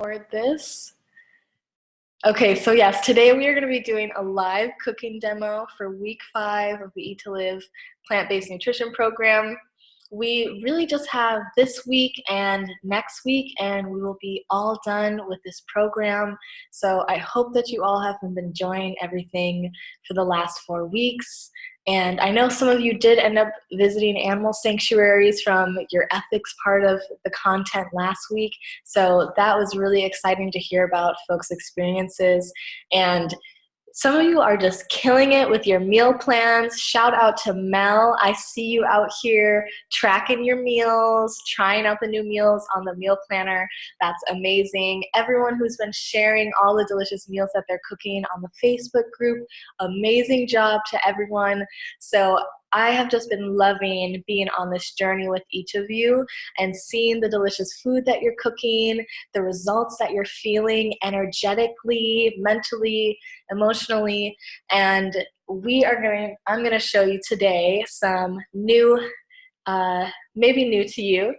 record this. Okay, so yes, today we are going to be doing a live cooking demo for week 5 of the Eat to Live plant-based nutrition program. We really just have this week and next week, and we will be all done with this program. So I hope that you all have been enjoying everything for the last 4 weeks. And I know some of you did end up visiting animal sanctuaries from your ethics part of the content last week. So that was really exciting to hear about folks' experiences. And some of you are just killing it with your meal plans. Shout out to Mel. I see you out here tracking your meals, trying out the new meals on the meal planner. That's amazing. Everyone who's been sharing all the delicious meals that they're cooking on the Facebook group, amazing job to everyone. So I have just been loving being on this journey with each of you and seeing the delicious food that you're cooking, the results that you're feeling energetically, mentally, emotionally, and I'm going to show you today some new, maybe new to you,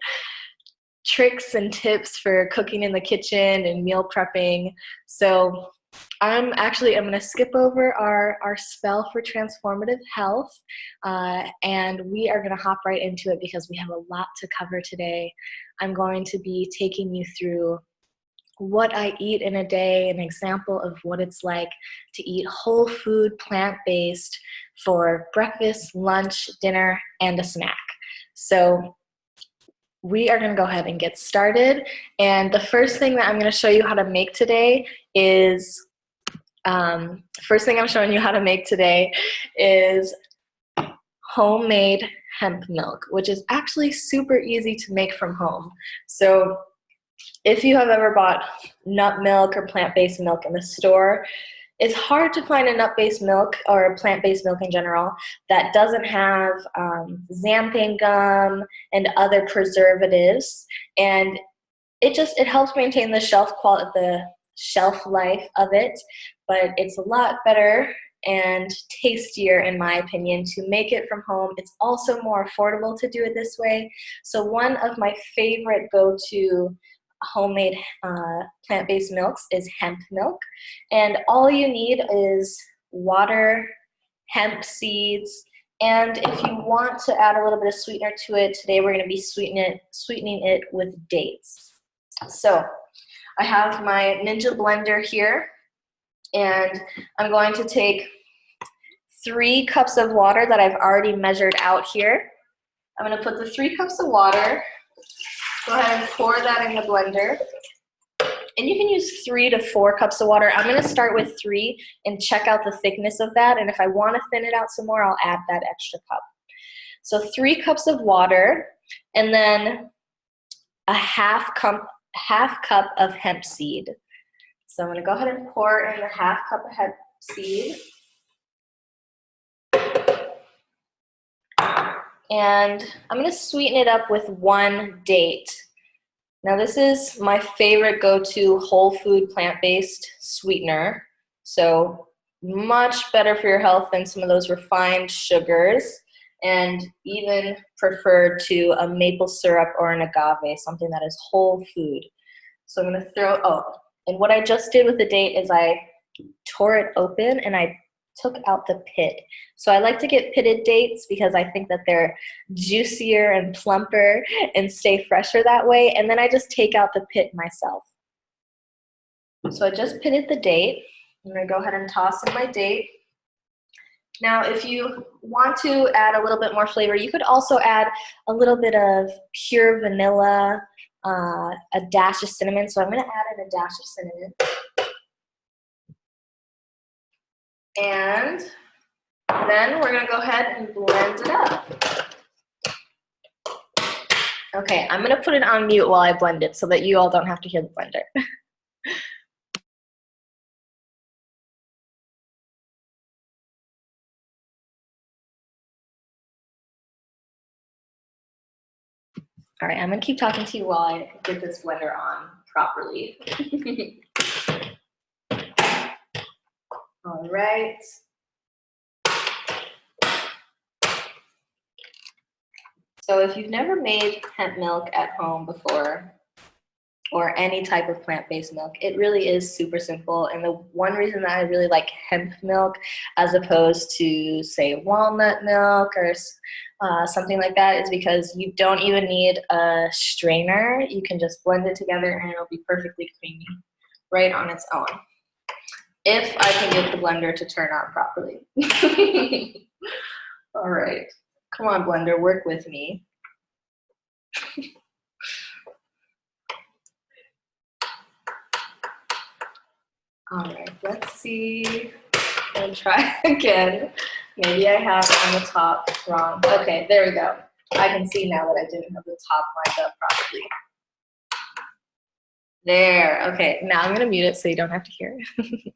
tricks and tips for cooking in the kitchen and meal prepping. So I'm going to skip over our spell for transformative health, and we are going to hop right into it because we have a lot to cover today. I'm going to be taking you through what I eat in a day, an example of what it's like to eat whole food, plant-based for breakfast, lunch, dinner, and a snack. So we are going to go ahead and get started. And the first thing that I'm going to show you how to make today is homemade hemp milk, which is actually super easy to make from home. So if you have ever bought nut milk or plant-based milk in the store, it's hard to find a nut-based milk or plant-based milk in general that doesn't have xanthan gum and other preservatives, and it helps maintain the shelf life of it, but it's a lot better and tastier, in my opinion, to make it from home. It's also more affordable to do it this way. So one of my favorite go-to homemade plant-based milks is hemp milk, and all you need is water, hemp seeds, and if you want to add a little bit of sweetener to it, today we're going to be sweetening it with dates. So I have my Ninja blender here, and I'm going to take 3 cups of water that I've already measured out here. I'm going to put the 3 cups of water, go ahead and pour that in the blender. And you can use 3 to 4 cups of water. I'm going to start with 3 and check out the thickness of that. And if I want to thin it out some more, I'll add that extra cup. So 3 cups of water, and then a half cup of hemp seed. So I'm going to go ahead and pour in the half cup of hemp seed. And I'm going to sweeten it up with 1 date. Now this is my favorite go-to whole food plant-based sweetener. So much better for your health than some of those refined sugars, and even preferred to a maple syrup or an agave, something that is whole food. So I'm going to and what I just did with the date is I tore it open and I took out the pit. So I like to get pitted dates because I think that they're juicier and plumper and stay fresher that way. And then I just take out the pit myself. So I just pitted the date. I'm going to go ahead and toss in my date. Now, if you want to add a little bit more flavor, you could also add a little bit of pure vanilla, a dash of cinnamon. So I'm going to add in a dash of cinnamon. And then we're going to go ahead and blend it up. Okay, I'm going to put it on mute while I blend it so that you all don't have to hear the blender. All right, I'm going to keep talking to you while I get this blender on properly. All right. So if you've never made hemp milk at home before, or any type of plant-based milk. It really is super simple, and the one reason that I really like hemp milk as opposed to, say, walnut milk or something like that is because you don't even need a strainer. You can just blend it together and it'll be perfectly creamy right on its own. If I can get the blender to turn on properly. All right, come on blender, work with me. All right, let's see. I'm gonna try again. Maybe I have on the top wrong. Okay, there we go. I can see now that I didn't have the top lined up properly. There, okay, now I'm gonna mute it so you don't have to hear it.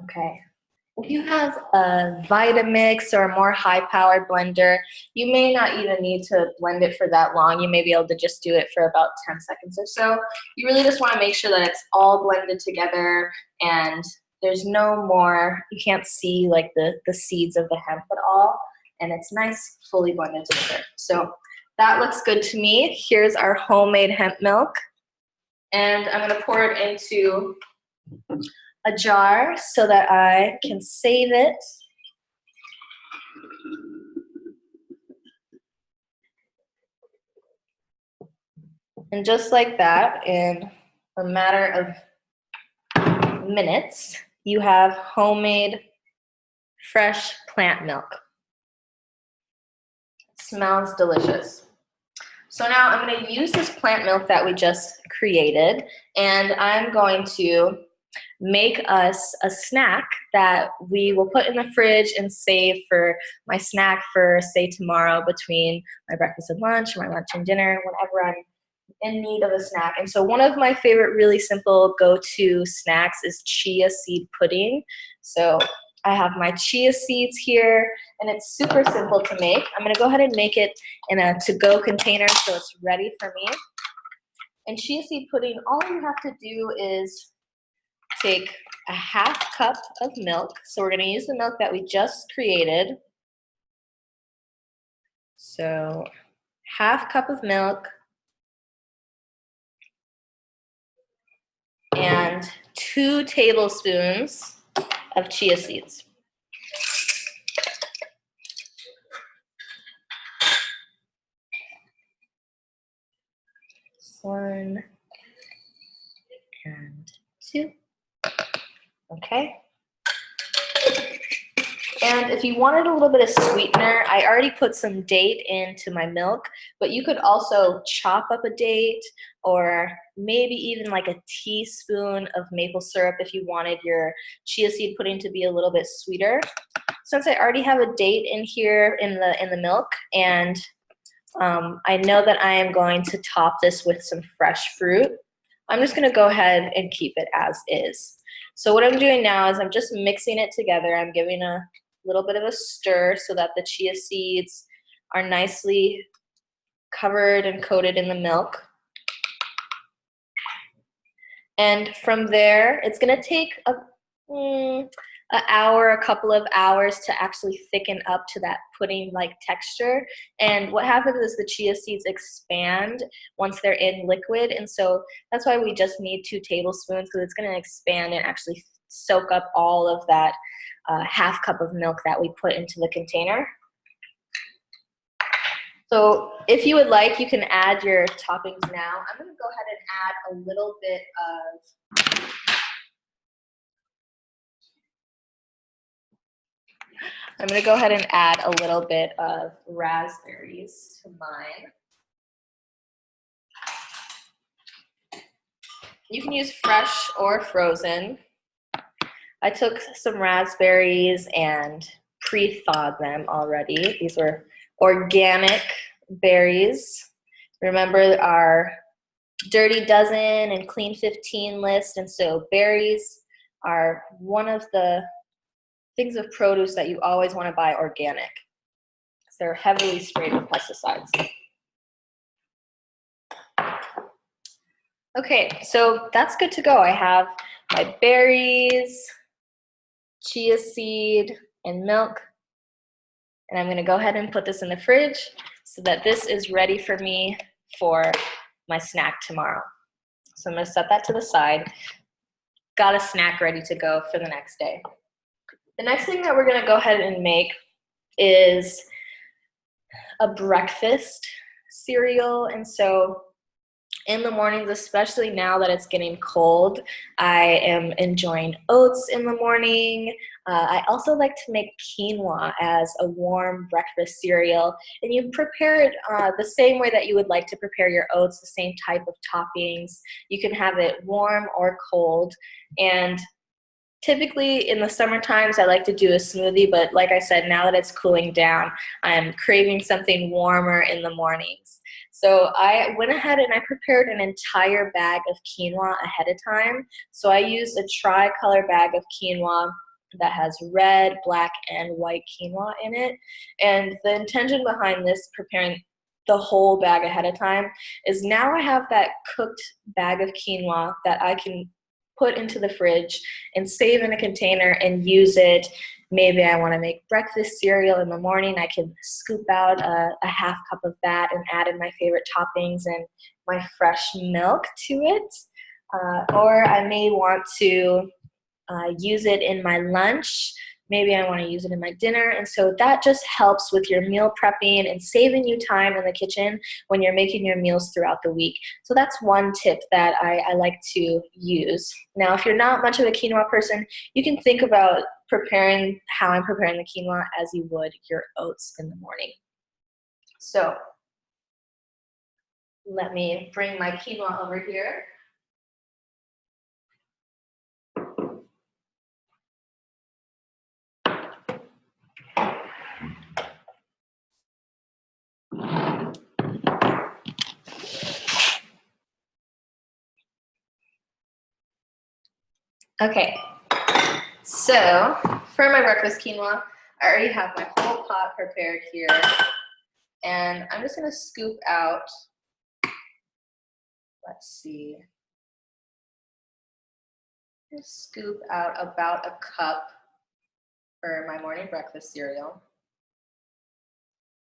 Okay. If you have a Vitamix or a more high-powered blender, you may not even need to blend it for that long. You may be able to just do it for about 10 seconds or so. You really just want to make sure that it's all blended together and there's no more, you can't see like the seeds of the hemp at all, and it's nice, fully blended together. So that looks good to me. Here's our homemade hemp milk, and I'm going to pour it into a jar so that I can save it. And just like that, in a matter of minutes, you have homemade fresh plant milk. It smells delicious. So now I'm going to use this plant milk that we just created, and I'm going to make us a snack that we will put in the fridge and save for my snack for, say, tomorrow between my breakfast and lunch, or my lunch and dinner, whenever I'm in need of a snack. And so one of my favorite really simple go-to snacks is chia seed pudding. So I have my chia seeds here, and it's super simple to make. I'm gonna go ahead and make it in a to-go container so it's ready for me. And chia seed pudding, all you have to do is take a half cup of milk. So we're gonna use the milk that we just created. So half cup of milk and 2 tablespoons of chia seeds. One and 2. Okay. And if you wanted a little bit of sweetener, I already put some date into my milk, but you could also chop up a date or maybe even like a teaspoon of maple syrup if you wanted your chia seed pudding to be a little bit sweeter. Since I already have a date in here in the milk, and I know that I am going to top this with some fresh fruit, I'm just going to go ahead and keep it as is. So what I'm doing now is I'm just mixing it together. I'm giving a little bit of a stir so that the chia seeds are nicely covered and coated in the milk. And from there, it's going to take an hour, a couple of hours to actually thicken up to that pudding-like texture. And what happens is the chia seeds expand once they're in liquid, and so that's why we just need 2 tablespoons, because it's going to expand and actually soak up all of that half cup of milk that we put into the container. So if you would like, you can add your toppings now. I'm going to go ahead and add a little bit of raspberries to mine. You can use fresh or frozen. I took some raspberries and pre-thawed them already. These were organic berries. Remember our Dirty Dozen and Clean 15 list, and so berries are one of the things of produce that you always want to buy organic. They're heavily sprayed with pesticides. Okay, so that's good to go. I have my berries, chia seed, and milk. And I'm going to go ahead and put this in the fridge so that this is ready for me for my snack tomorrow. So I'm going to set that to the side. Got a snack ready to go for the next day. The next thing that we're going to go ahead and make is a breakfast cereal. And so in the mornings, especially now that it's getting cold, I am enjoying oats in the morning. I also like to make quinoa as a warm breakfast cereal. And you prepare it the same way that you would like to prepare your oats, the same type of toppings. You can have it warm or cold. And typically in the summer times, I like to do a smoothie, but like I said, now that it's cooling down, I'm craving something warmer in the mornings. So I went ahead and I prepared an entire bag of quinoa ahead of time. So I used a tri-color bag of quinoa that has red, black, and white quinoa in it. And the intention behind this, preparing the whole bag ahead of time, is now I have that cooked bag of quinoa that I can put into the fridge and save in a container and use it. Maybe I want to make breakfast cereal in the morning. I can scoop out a half cup of that and add in my favorite toppings and my fresh milk to it. Or I may want to use it in my lunch. Maybe I want to use it in my dinner. And so that just helps with your meal prepping and saving you time in the kitchen when you're making your meals throughout the week. So that's one tip that I like to use. Now, if you're not much of a quinoa person, you can think about preparing how I'm preparing the quinoa as you would your oats in the morning. So let me bring my quinoa over here. Okay, so for my breakfast quinoa, I already have my whole pot prepared here. And I'm just going to scoop out, let's see, scoop out about a cup for my morning breakfast cereal.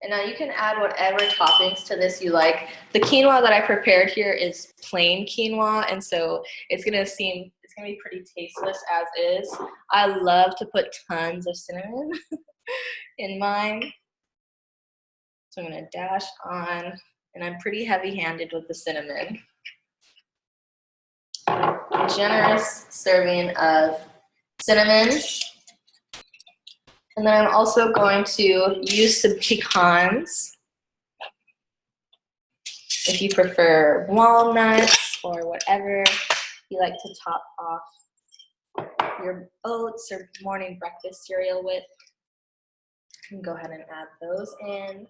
And now you can add whatever toppings to this you like. The quinoa that I prepared here is plain quinoa, and so it's gonna be pretty tasteless as is. I love to put tons of cinnamon in mine. So I'm gonna dash on, and I'm pretty heavy-handed with the cinnamon. A generous serving of cinnamon. And then I'm also going to use some pecans. If you prefer walnuts or whatever you like to top off your oats or morning breakfast cereal with, you can go ahead and add those in.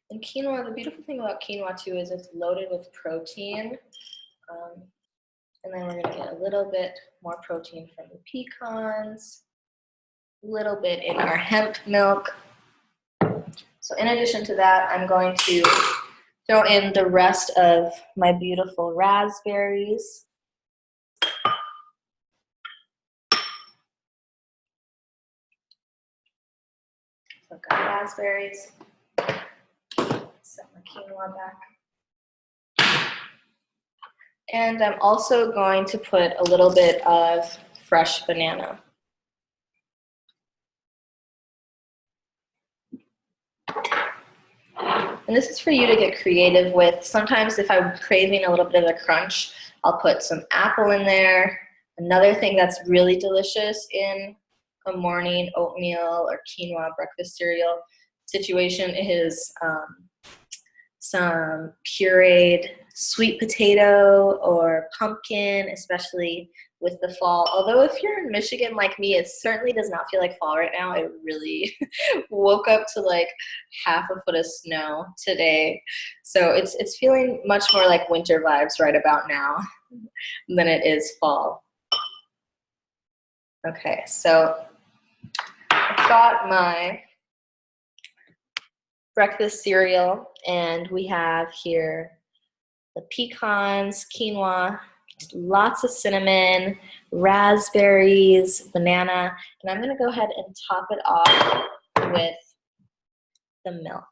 And quinoa, the beautiful thing about quinoa too is it's loaded with protein. And then we're gonna get a little bit more protein from the pecans, a little bit in our hemp milk. So in addition to that, I'm going to throw in the rest of my beautiful raspberries. So I've got raspberries. Set my quinoa back. And I'm also going to put a little bit of fresh banana. And this is for you to get creative with. Sometimes if I'm craving a little bit of a crunch, I'll put some apple in there. Another thing that's really delicious in a morning oatmeal or quinoa breakfast cereal situation is some pureed sweet potato or pumpkin, especially with the fall. Although if you're in Michigan like me, it certainly does not feel like fall right now. It really woke up to like half a foot of snow today. So it's feeling much more like winter vibes right about now than it is fall. Okay, so I've got my breakfast cereal, and we have here the pecans, quinoa, lots of cinnamon, raspberries, banana, and I'm gonna go ahead and top it off with the milk.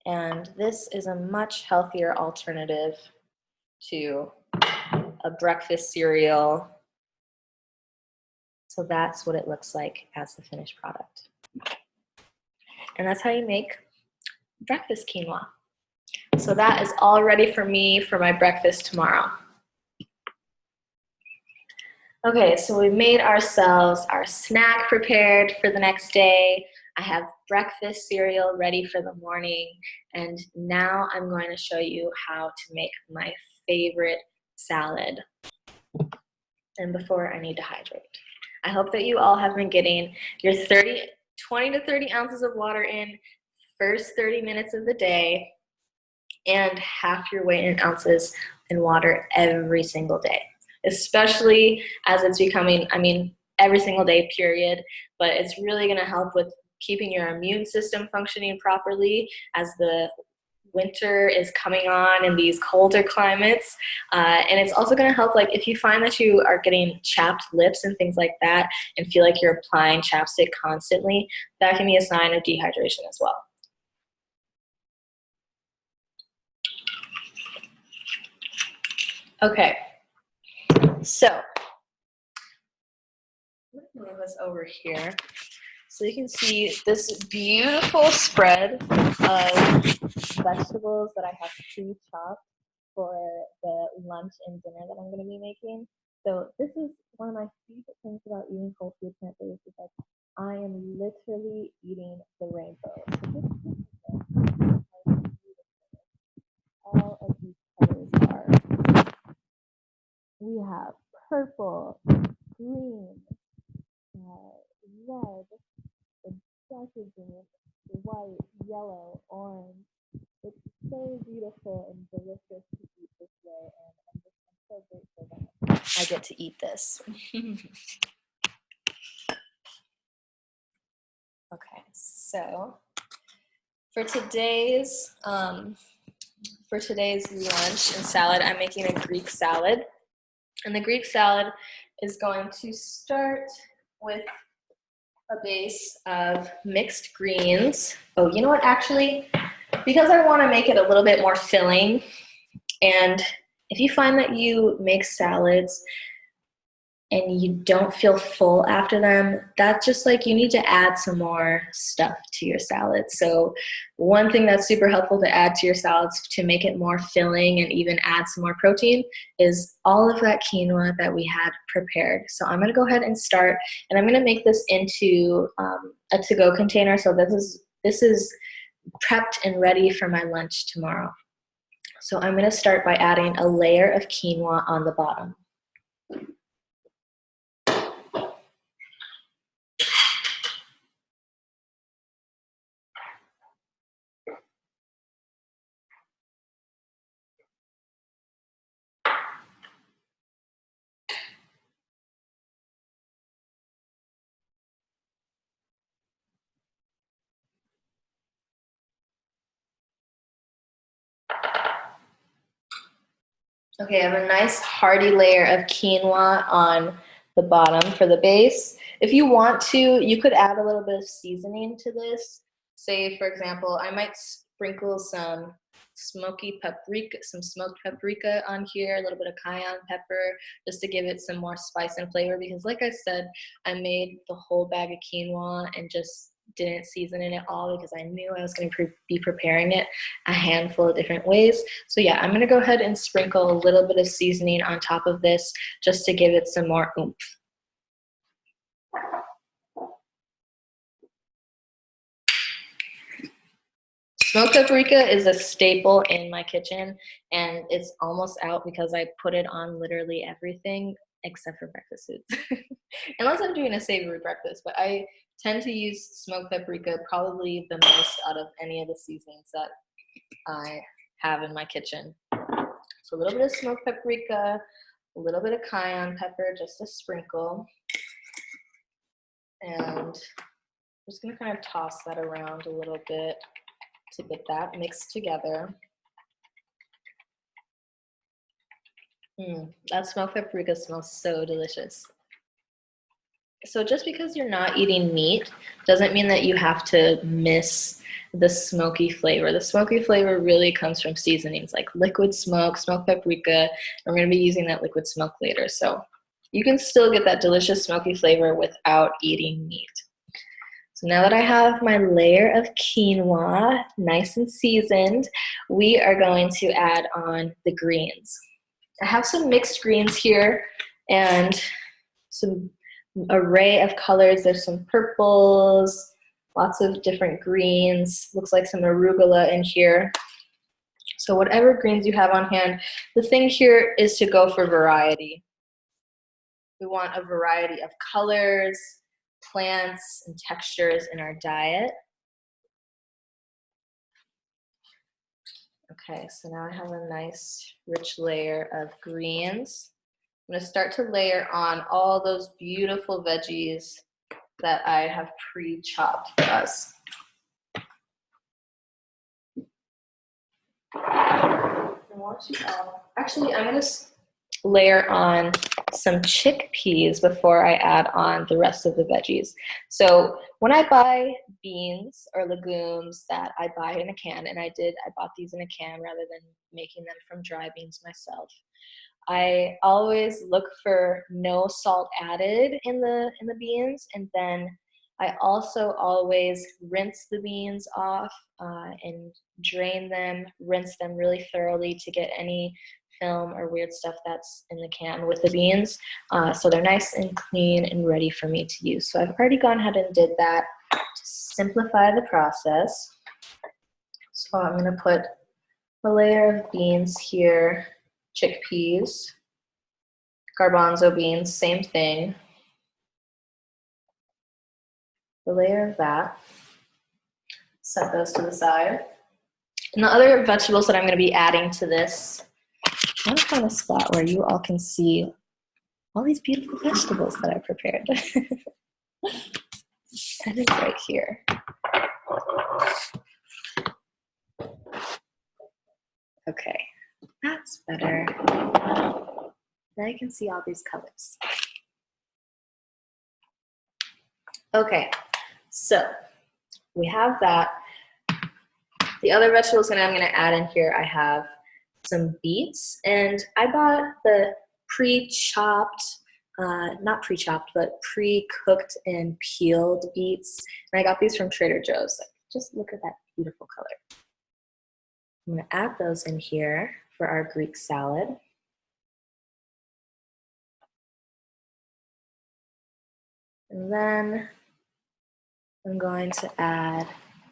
And this is a much healthier alternative to a breakfast cereal. So that's what it looks like as the finished product. And that's how you make breakfast quinoa. So that is all ready for me for my breakfast tomorrow. Okay, so we made ourselves our snack prepared for the next day. I have breakfast cereal ready for the morning, and now I'm going to show you how to make my favorite salad. And before, I need to hydrate. I hope that you all have been getting your 20 to 30 ounces of water in first 30 minutes of the day, and half your weight in ounces in water every single day, especially as it's becoming, every single day, period. But it's really going to help with keeping your immune system functioning properly as the winter is coming on in these colder climates. And it's also going to help, like, if you find that you are getting chapped lips and things like that and feel like you're applying chapstick constantly, that can be a sign of dehydration as well. Okay, so let me move this over here so you can see this beautiful spread of vegetables that I have pre-chopped for the lunch and dinner that I'm going to be making. So this is one of my favorite things about eating whole food plant-based, is that I am literally eating the rainbow. So all of these colors are. We have purple, green, red, darker green, white, yellow, orange. It's so beautiful and delicious to eat this way, and I'm so grateful that I get to eat this. Okay, so for today's lunch and salad, I'm making a Greek salad. And the Greek salad is going to start with a base of mixed greens. Oh, you know what, actually, because I want to make it a little bit more filling, and if you find that you make salads and you don't feel full after them, that's just like, you need to add some more stuff to your salad. So one thing that's super helpful to add to your salads to make it more filling and even add some more protein is all of that quinoa that we had prepared. So I'm gonna go ahead and start, and I'm gonna make this into a to-go container. So this is prepped and ready for my lunch tomorrow. So I'm gonna start by adding a layer of quinoa on the bottom. Okay, I have a nice hearty layer of quinoa on the bottom for the base. If you want to, you could add a little bit of seasoning to this. Say, for example, I might sprinkle some some smoked paprika on here, a little bit of cayenne pepper, just to give it some more spice and flavor, because like I said, I made the whole bag of quinoa and just didn't season it at all because I knew I was going to be preparing it a handful of different ways. So yeah, I'm going to go ahead and sprinkle a little bit of seasoning on top of this just to give it some more oomph. Smoked paprika is a staple in my kitchen, and it's almost out because I put it on literally everything except for breakfast foods. Unless I'm doing a savory breakfast, but I tend to use smoked paprika probably the most out of any of the seasonings that I have in my kitchen. So a little bit of smoked paprika, a little bit of cayenne pepper, just a sprinkle, and I'm just gonna kind of toss that around a little bit to get that mixed together. That smoked paprika smells so delicious. So just because you're not eating meat doesn't mean that you have to miss the smoky flavor. The smoky flavor really comes from seasonings like liquid smoke, smoked paprika. We're going to be using that liquid smoke later. So you can still get that delicious smoky flavor without eating meat. So now that I have my layer of quinoa nice and seasoned, we are going to add on the greens. I have some mixed greens here and some array of colors. There's some purples, lots of different greens. Looks like some arugula in here. So whatever greens you have on hand, the thing here is to go for variety. We want a variety of colors, plants, and textures in our diet. Okay, so now I have a nice rich layer of greens. I'm going to start to layer on all those beautiful veggies that I have pre-chopped for us. Actually, I'm going to layer on some chickpeas before I add on the rest of the veggies. So when I buy beans or legumes that I buy in a can, and I bought these in a can rather than making them from dry beans myself, I always look for no salt added in the beans, and then I also always rinse the beans off and drain them, rinse them really thoroughly to get any film or weird stuff that's in the can with the beans, so they're nice and clean and ready for me to use. So I've already gone ahead and did that to simplify the process. So I'm going to put a layer of beans here, chickpeas, garbanzo beans, same thing. A layer of that. Set those to the side. And the other vegetables that I'm going to be adding to this, I want to find a spot where you all can see all these beautiful vegetables that I prepared. I think right here. Okay, that's better. Now you can see all these colors. Okay, so we have that. The other vegetables that I'm going to add in here, I have some beets, and I bought the pre-chopped, not pre-chopped, but pre-cooked and peeled beets, and I got these from Trader Joe's. Just look at that beautiful color. I'm going to add those in here for our Greek salad. And then I'm going to add,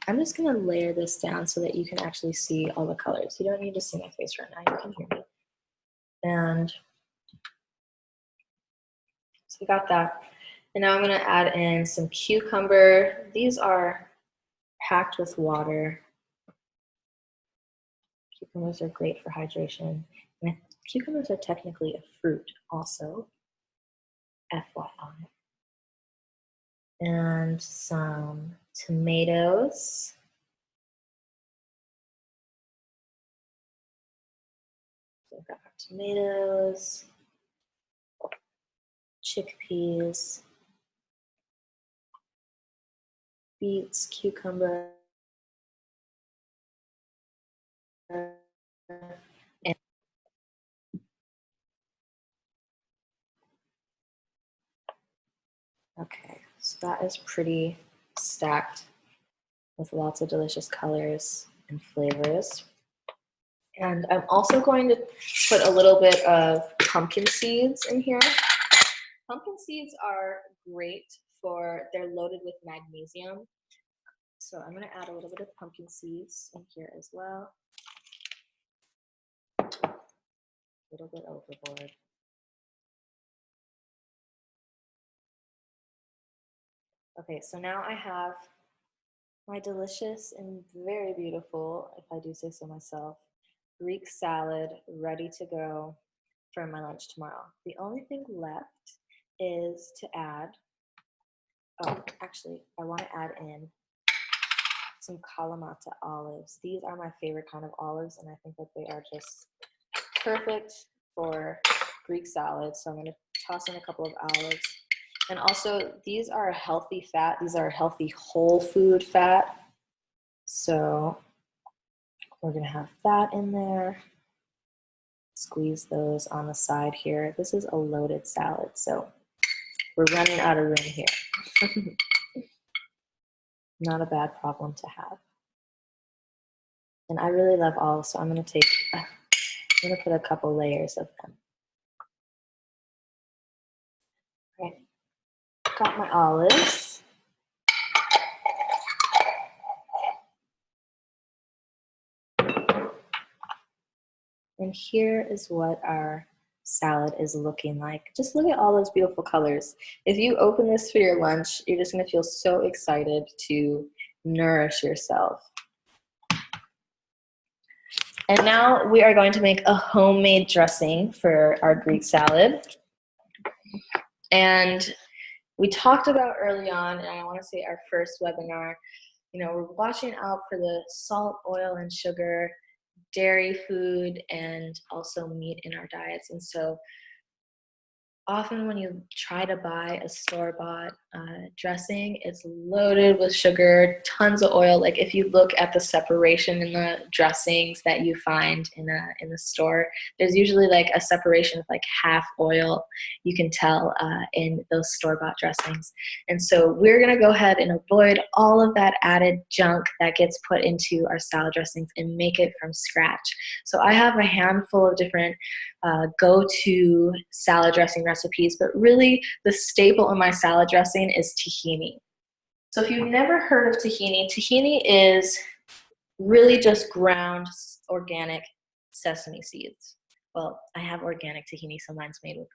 I'm just going to layer this down so that you can actually see all the colors. You don't need to see my face right now, you can hear me. And so we got that. And now I'm going to add in some cucumber. These are packed with water. Cucumbers are great for hydration. And cucumbers are technically a fruit also, FYI. And some tomatoes. So we've got our tomatoes, chickpeas, beets, cucumber, And okay, so that is pretty stacked with lots of delicious colors and flavors. And I'm also going to put a little bit of pumpkin seeds in here. Pumpkin seeds are great they're loaded with magnesium. So I'm gonna add a little bit of pumpkin seeds in here as well. A little bit overboard. Okay, so now I have my delicious and very beautiful, if I do say so myself, Greek salad ready to go for my lunch tomorrow. The only thing left is to add, actually, I want to add in some Kalamata olives. These are my favorite kind of olives, and I think that they are just perfect for Greek salad. So I'm going to toss in a couple of olives. And also, these are a healthy fat. These are a healthy whole food fat. So we're going to have that in there. Squeeze those on the side here. This is a loaded salad, so we're running out of room here. Not a bad problem to have. And I really love olives, so I'm going to put a couple layers of them. Okay, got my olives. And here is what our salad is looking like. Just look at all those beautiful colors. If you open this for your lunch, you're just going to feel so excited to nourish yourself. And now we are going to make a homemade dressing for our Greek salad. And we talked about early on, and I want to say our first webinar, we're watching out for the salt, oil, and sugar, dairy food, and also meat in our diets. And so often when you try to buy a store-bought dressing, it's loaded with sugar, tons of oil. Like if you look at the separation in the dressings that you find in the store, there's usually like a separation of like half oil. You can tell in those store-bought dressings. And so we're gonna go ahead and avoid all of that added junk that gets put into our salad dressings and make it from scratch. So I have a handful of different go-to salad dressing recipes, but really the staple in my salad dressing is tahini. So if you've never heard of tahini is really just ground organic sesame seeds. Well, I have organic tahini, so mine's made with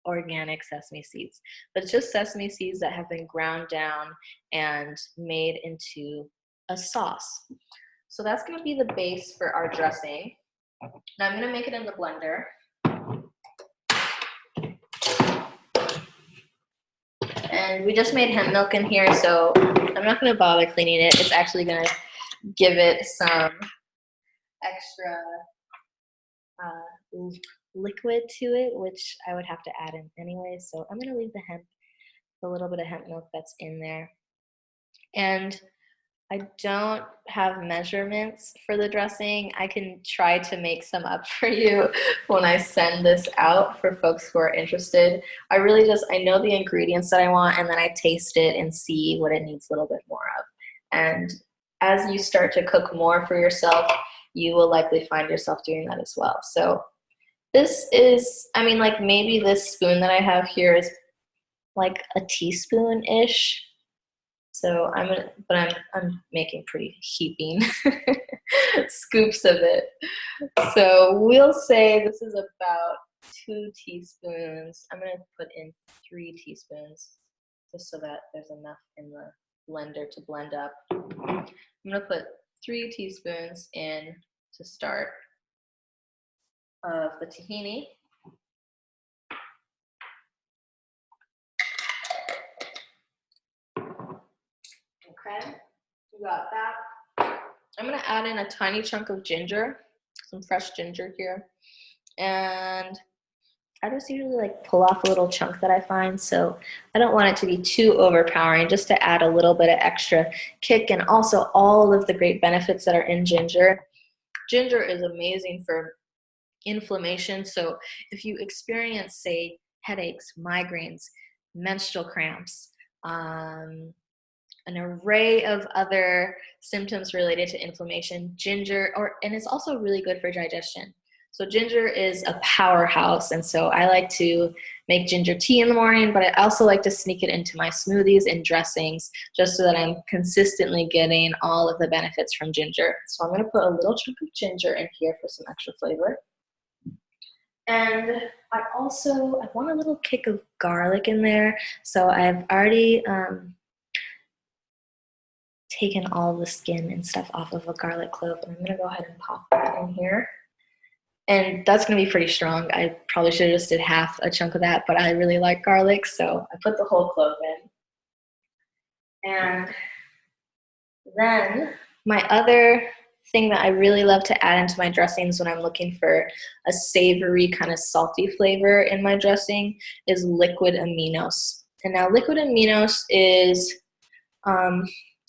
organic sesame seeds, but it's just sesame seeds that have been ground down and made into a sauce. So that's going to be the base for our dressing. Now I'm going to make it in the blender. And we just made hemp milk in here, so I'm not going to bother cleaning it. It's actually going to give it some extra liquid to it, which I would have to add in anyway. So I'm going to leave the little bit of hemp milk that's in there. And I don't have measurements for the dressing. I can try to make some up for you when I send this out for folks who are interested. I know the ingredients that I want, and then I taste it and see what it needs a little bit more of. And as you start to cook more for yourself, you will likely find yourself doing that as well. So this is, maybe this spoon that I have here is like a teaspoon-ish. So I'm making pretty heaping scoops of it. So we'll say this is about 2 teaspoons. I'm gonna put in 3 teaspoons just so that there's enough in the blender to blend up. I'm gonna put 3 teaspoons in to start of the tahini. Okay, we got that. I'm gonna add in a tiny chunk of ginger, some fresh ginger here. And I just usually pull off a little chunk that I find, so I don't want it to be too overpowering, just to add a little bit of extra kick and also all of the great benefits that are in ginger. Ginger is amazing for inflammation. So if you experience, say, headaches, migraines, menstrual cramps, an array of other symptoms related to inflammation, and it's also really good for digestion. So ginger is a powerhouse, and so I like to make ginger tea in the morning, but I also like to sneak it into my smoothies and dressings just so that I'm consistently getting all of the benefits from ginger. So I'm going to put a little chunk of ginger in here for some extra flavor. And I want a little kick of garlic in there. So I've already taken all the skin and stuff off of a garlic clove, and I'm going to go ahead and pop that in here. And that's going to be pretty strong. I probably should have just did half a chunk of that, but I really like garlic, so I put the whole clove in. And then my other thing that I really love to add into my dressings when I'm looking for a savory kind of salty flavor in my dressing is liquid aminos. And now liquid aminos is,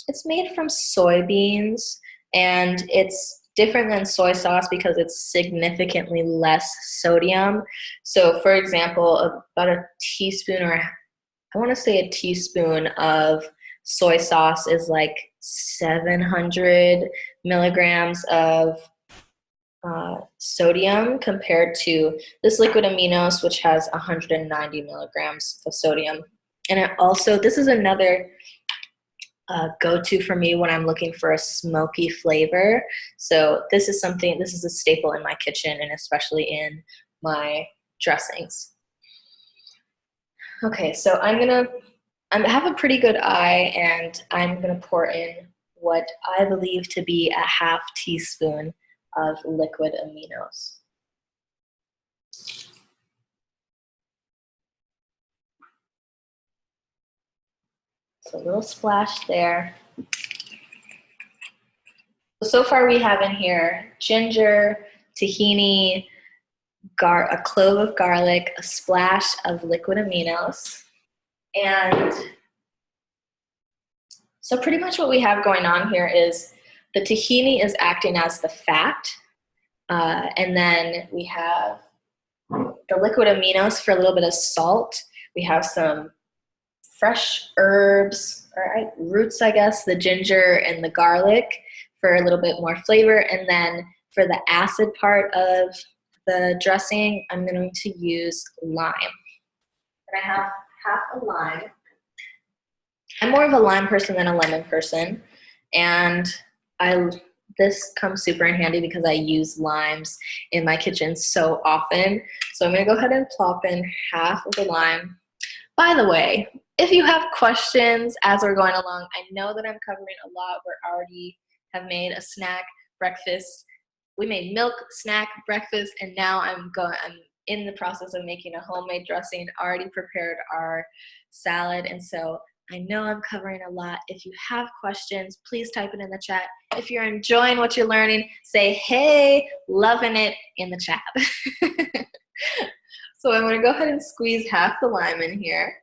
it's made from soybeans, and it's different than soy sauce because it's significantly less sodium. So for example, about a teaspoon, or I want to say a teaspoon of soy sauce is like 700 milligrams of sodium, compared to this liquid aminos, which has 190 milligrams of sodium. And this is another go-to for me when I'm looking for a smoky flavor. So this is a staple in my kitchen, and especially in my dressings. Okay, so I have a pretty good eye, and I'm gonna pour in what I believe to be a half teaspoon of liquid aminos. So a little splash there. So far we have in here ginger, tahini, a clove of garlic, a splash of liquid aminos. And so pretty much what we have going on here is the tahini is acting as the fat, and then we have the liquid aminos for a little bit of salt. We have some fresh herbs, or roots, I guess, the ginger and the garlic for a little bit more flavor. And then for the acid part of the dressing, I'm going to use lime. And I have half a lime. I'm more of a lime person than a lemon person, and this comes super in handy because I use limes in my kitchen so often. So I'm going to go ahead and plop in half of the lime. By the way, if you have questions as we're going along, I know that I'm covering a lot. We already have made a snack, breakfast. We made milk, snack, breakfast, and now I'm in the process of making a homemade dressing, already prepared our salad, and so I know I'm covering a lot. If you have questions, please type it in the chat. If you're enjoying what you're learning, say, hey, loving it in the chat. So I'm going to go ahead and squeeze half the lime in here.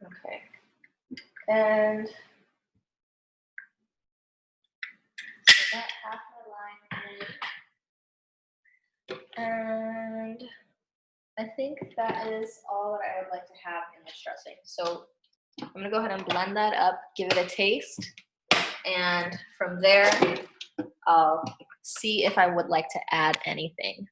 Okay. And so that half my lime in. And I think that is all that I would like to have in this dressing. So I'm going to go ahead and blend that up, give it a taste, and from there I'll see if I would like to add anything.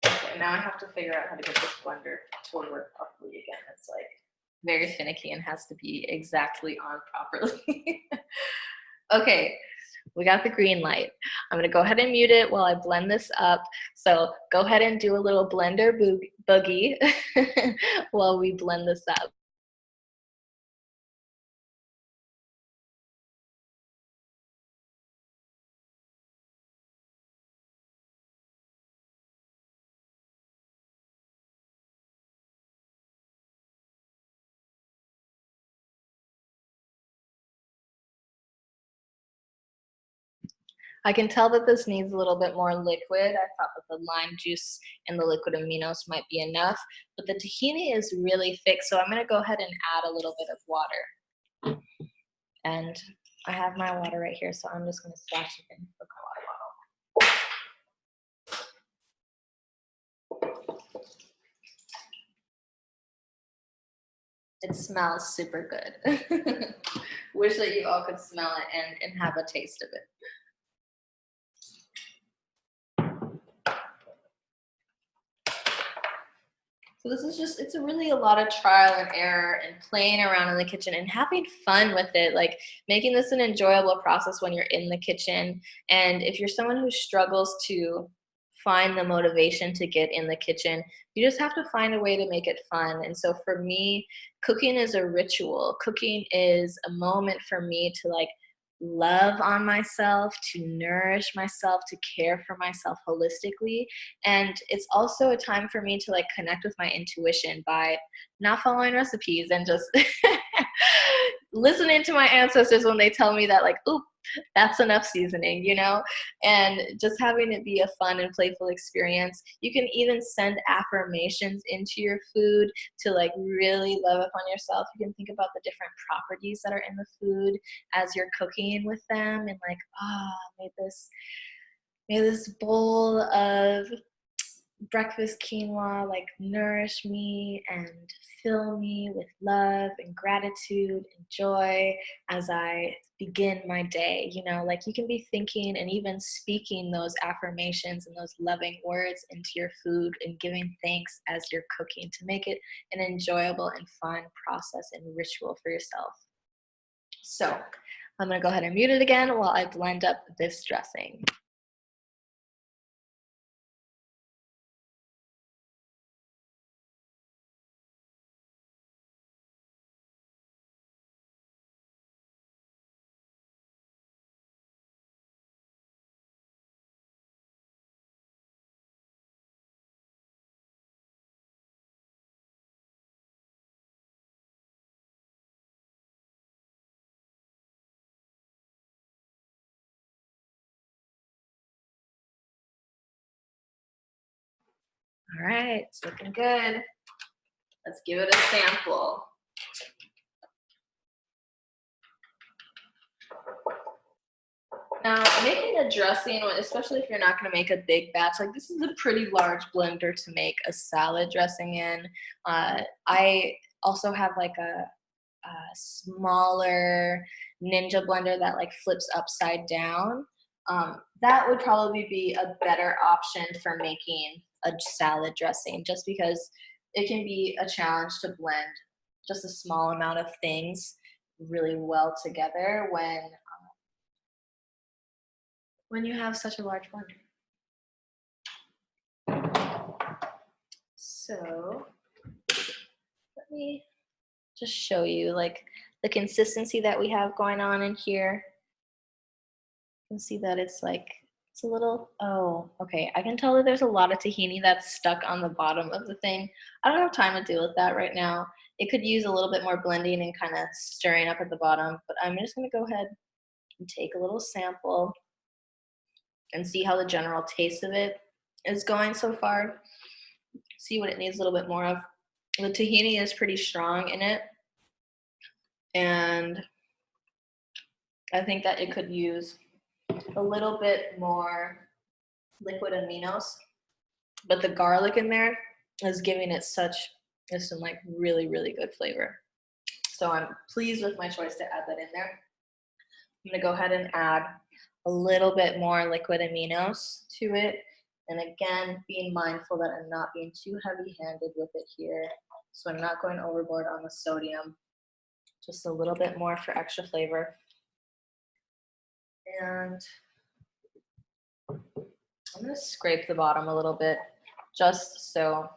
Okay, now I have to figure out how to get this blender to work properly again. It's like very finicky and has to be exactly on properly. Okay, we got the green light. I'm gonna go ahead and mute it while I blend this up. So go ahead and do a little blender boogie while we blend this up. I can tell that this needs a little bit more liquid. I thought that the lime juice and the liquid aminos might be enough, but the tahini is really thick, so I'm gonna go ahead and add a little bit of water. And I have my water right here, so I'm just gonna splash it in the water bottle. It smells super good. Wish that you all could smell it and have a taste of it. So this is just, it's really a lot of trial and error and playing around in the kitchen and having fun with it, like making this an enjoyable process when you're in the kitchen. And if you're someone who struggles to find the motivation to get in the kitchen, you just have to find a way to make it fun. And so for me, cooking is a ritual. Cooking is a moment for me to like love on myself, to nourish myself, to care for myself holistically. And it's also a time for me to like connect with my intuition by not following recipes and just listening to my ancestors when they tell me that, like, oop, that's enough seasoning, you know? And just having it be a fun and playful experience. You can even send affirmations into your food to like really love upon yourself. You can think about the different properties that are in the food as you're cooking with them, and like, may this bowl of breakfast quinoa like nourish me and fill me with love and gratitude and joy as I begin my day. You know, like you can be thinking and even speaking those affirmations and those loving words into your food and giving thanks as you're cooking to make it an enjoyable and fun process and ritual for yourself. So I'm gonna go ahead and mute it again while I blend up this dressing. All right, it's looking good. Let's give it a sample. Now, making a dressing, especially if you're not going to make a big batch, like this is a pretty large blender to make a salad dressing in. I also have like a smaller Ninja blender that like flips upside down. That would probably be a better option for making a salad dressing, just because it can be a challenge to blend just a small amount of things really well together when you have such a large blender. So let me just show you like the consistency that we have going on in here. You can see that it's like, it's a little, oh, okay. I can tell that there's a lot of tahini that's stuck on the bottom of the thing. I don't have time to deal with that right now. It could use a little bit more blending and kind of stirring up at the bottom, but I'm just gonna go ahead and take a little sample and see how the general taste of it is going so far. See what it needs a little bit more of. The tahini is pretty strong in it, and I think that it could use a little bit more liquid aminos, but the garlic in there is giving it some like really, really good flavor. So I'm pleased with my choice to add that in there. I'm gonna go ahead and add a little bit more liquid aminos to it. And again, being mindful that I'm not being too heavy-handed with it here. So I'm not going overboard on the sodium. Just a little bit more for extra flavor. And I'm going to scrape the bottom a little bit just so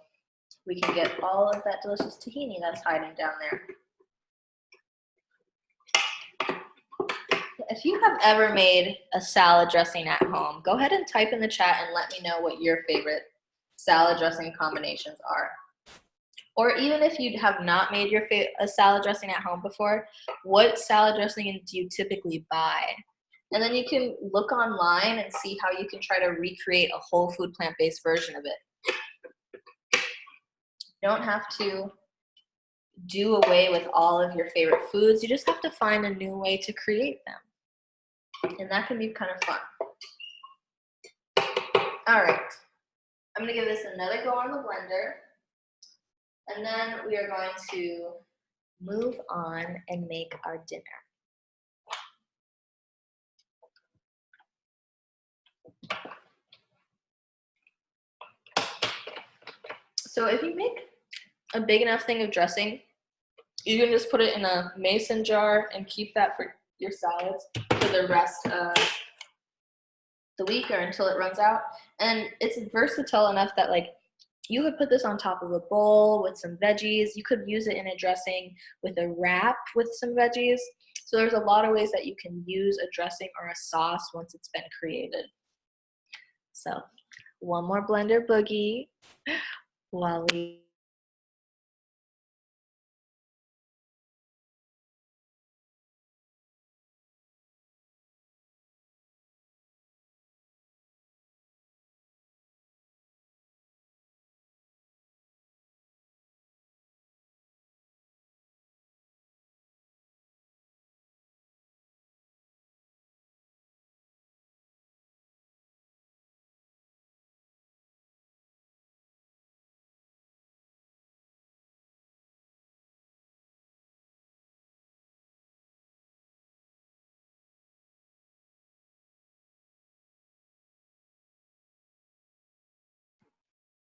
we can get all of that delicious tahini that's hiding down there. If you have ever made a salad dressing at home, go ahead and type in the chat and let me know what your favorite salad dressing combinations are. Or even if you have not made a salad dressing at home before, what salad dressing do you typically buy? And then you can look online and see how you can try to recreate a whole food plant-based version of it. You don't have to do away with all of your favorite foods. You just have to find a new way to create them. And that can be kind of fun. All right, I'm gonna give this another go on the blender. And then we are going to move on and make our dinner. So if you make a big enough thing of dressing, you can just put it in a mason jar and keep that for your salads for the rest of the week or until it runs out. And it's versatile enough that like you could put this on top of a bowl with some veggies. You could use it in a dressing with a wrap with some veggies. So there's a lot of ways that you can use a dressing or a sauce once it's been created. So one more blender boogie while we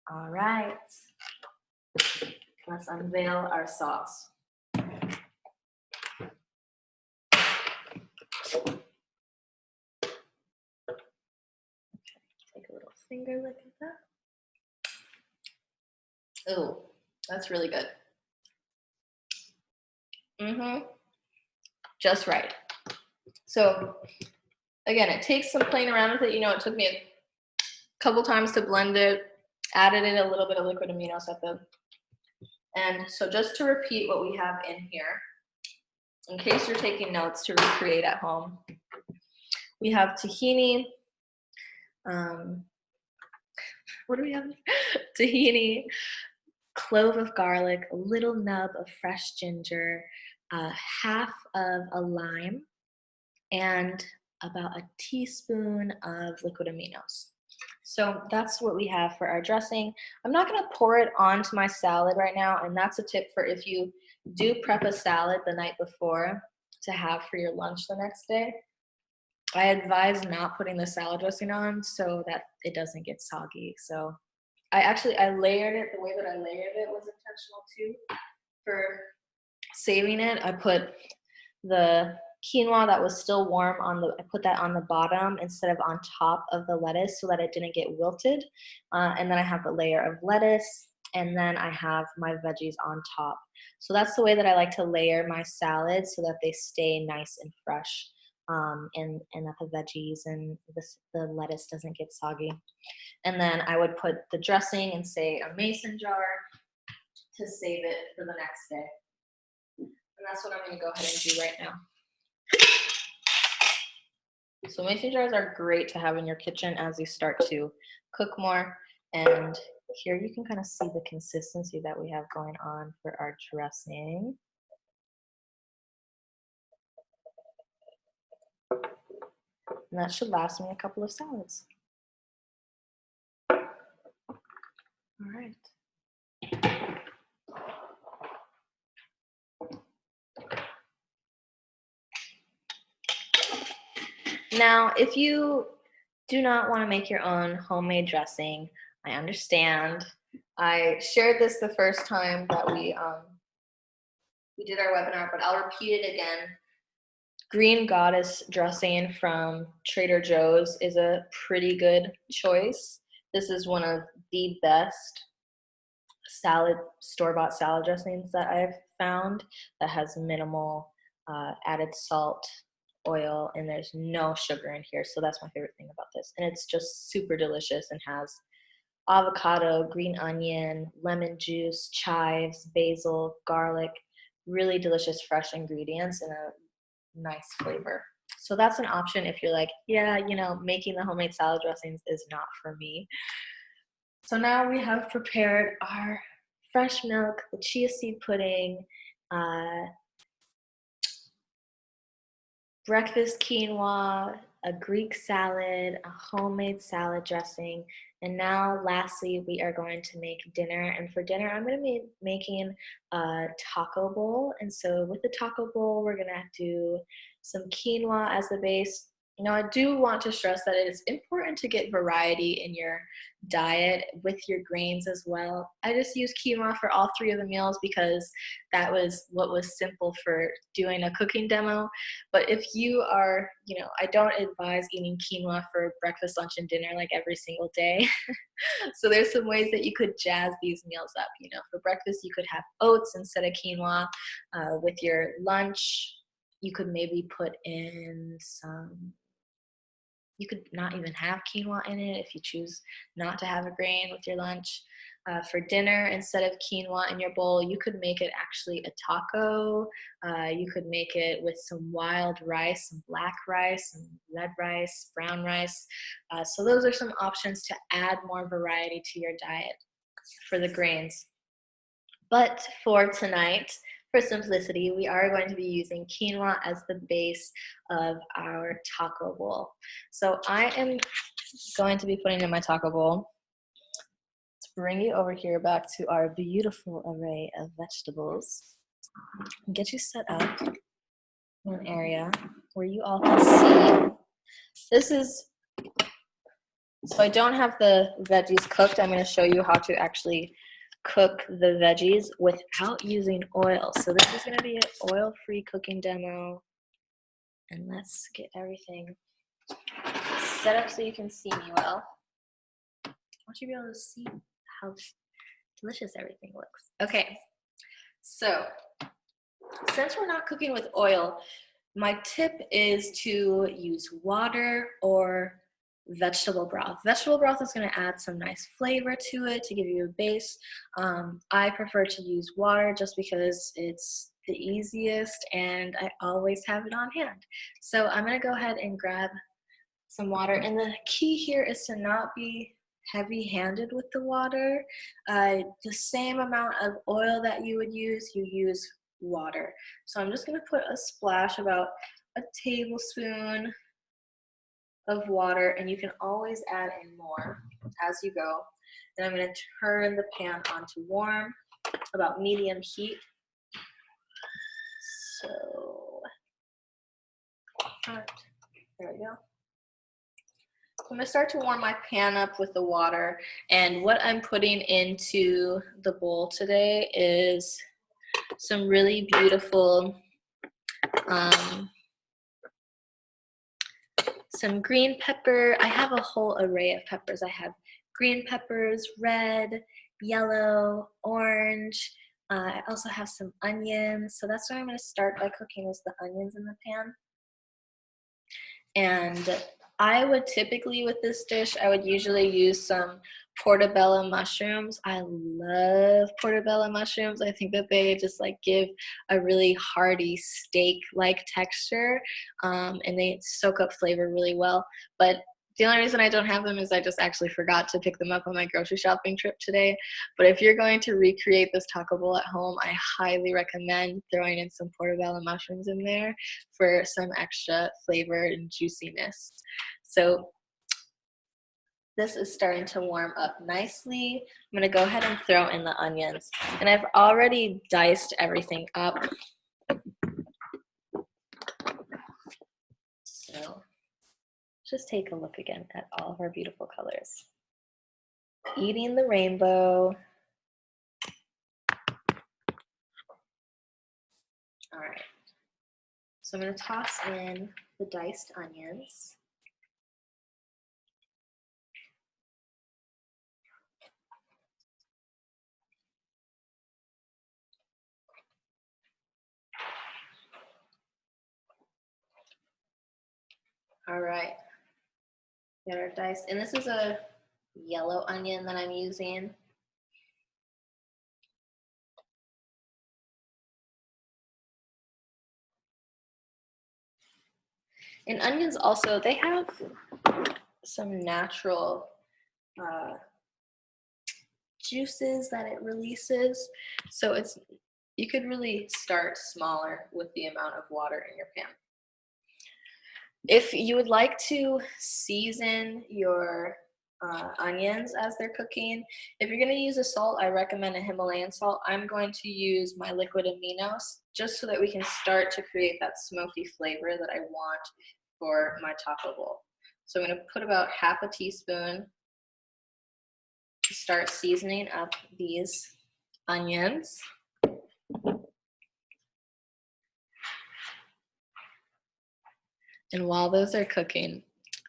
all right, let's unveil our sauce. Take a little finger lick at that. Ooh, that's really good. Just right. So again, it takes some playing around with it. You know, it took me a couple times to blend it, added in a little bit of liquid aminos at the end. So just to repeat what we have in here, in case you're taking notes to recreate at home, we have tahini. What do we have? Tahini, clove of garlic, a little nub of fresh ginger, half of a lime, and about a teaspoon of liquid aminos. So that's what we have for our dressing. I'm not gonna pour it onto my salad right now, and that's a tip for if you do prep a salad the night before to have for your lunch the next day. I advise not putting the salad dressing on so that it doesn't get soggy. So I layered it. The way that I layered it was intentional too. For saving it, I put the quinoa that was still warm I put that on the bottom instead of on top of the lettuce so that it didn't get wilted. And then I have a layer of lettuce, and then I have my veggies on top. So that's the way that I like to layer my salads so that they stay nice and fresh, and that the veggies and the lettuce doesn't get soggy. And then I would put the dressing in, say, a mason jar to save it for the next day. And that's what I'm going to go ahead and do right now. So mason jars are great to have in your kitchen as you start to cook more. And here you can kind of see the consistency that we have going on for our dressing. And that should last me a couple of salads. All right. Now, if you do not want to make your own homemade dressing, I understand. I shared this the first time that we did our webinar, but I'll repeat it again. Green Goddess dressing from Trader Joe's is a pretty good choice. This is one of the best store-bought salad dressings that I've found that has minimal added salt, oil, and there's no sugar in here. So that's my favorite thing about this. And it's just super delicious and has avocado, green onion, lemon juice, chives, basil, garlic, really delicious fresh ingredients and a nice flavor. So that's an option if you're like, yeah, making the homemade salad dressings is not for me. So now we have prepared our fresh milk, the chia seed pudding, breakfast quinoa, a Greek salad, a homemade salad dressing, and now lastly we are going to make dinner. And for dinner I'm going to be making a taco bowl. And so with the taco bowl we're going to do some quinoa as the base. Now I do want to stress that it is important to get variety in your diet with your grains as well. I just use quinoa for all 3 of the meals because that was what was simple for doing a cooking demo. But if you are, I don't advise eating quinoa for breakfast, lunch, and dinner like every single day. So there's some ways that you could jazz these meals up. For breakfast you could have oats instead of quinoa. With your lunch you could maybe put in you could not even have quinoa in it if you choose not to have a grain with your lunch. For dinner, instead of quinoa in your bowl, you could make it actually a taco. You could make it with some wild rice, some black rice, some red rice, brown rice. So those are some options to add more variety to your diet for the grains. But for tonight, for simplicity, we are going to be using quinoa as the base of our taco bowl. So I am going to be putting in my taco bowl to bring you over here back to our beautiful array of vegetables and get you set up in an area where you all can see. This is, so I don't have the veggies cooked. I'm going to show you how to actually cook the veggies without using oil. So this is going to be an oil-free cooking demo. And let's get everything set up so you can see me well. I want you to be able to see how delicious everything looks. Okay, so since we're not cooking with oil, my tip is to use water or vegetable broth. Vegetable broth is going to add some nice flavor to it to give you a base. I prefer to use water just because it's the easiest and I always have it on hand. So I'm going to go ahead and grab some water, and the key here is to not be heavy-handed with the water. The same amount of oil that you would use, you use water. So I'm just going to put a splash, about a tablespoon of water, and you can always add in more as you go. Then I'm going to turn the pan on to warm, about medium heat. So, there we go. I'm going to start to warm my pan up with the water, and what I'm putting into the bowl today is some really beautiful some green pepper. I have a whole array of peppers. I have green peppers, red, yellow, orange. I also have some onions. So that's what I'm going to start by cooking, is the onions in the pan. And I would typically, with this dish, I would usually use some portobello mushrooms. I love portobello mushrooms. I think that they just give a really hearty steak-like texture, and they soak up flavor really well. But the only reason I don't have them is I just actually forgot to pick them up on my grocery shopping trip today. But if you're going to recreate this taco bowl at home, I highly recommend throwing in some portobello mushrooms in there for some extra flavor and juiciness. So this is starting to warm up nicely. I'm going to go ahead and throw in the onions. And I've already diced everything up. So just take a look again at all of our beautiful colors. Eating the rainbow. All right, so I'm gonna toss in the diced onions. All right, got our diced, and this is a yellow onion that I'm using. And onions also, they have some natural juices that it releases. So you could really start smaller with the amount of water in your pan. If you would like to season your onions as they're cooking, if you're going to use a salt, I recommend a Himalayan salt. I'm going to use my liquid aminos just so that we can start to create that smoky flavor that I want for my taco bowl. So I'm going to put about half a teaspoon to start seasoning up these onions. And while those are cooking,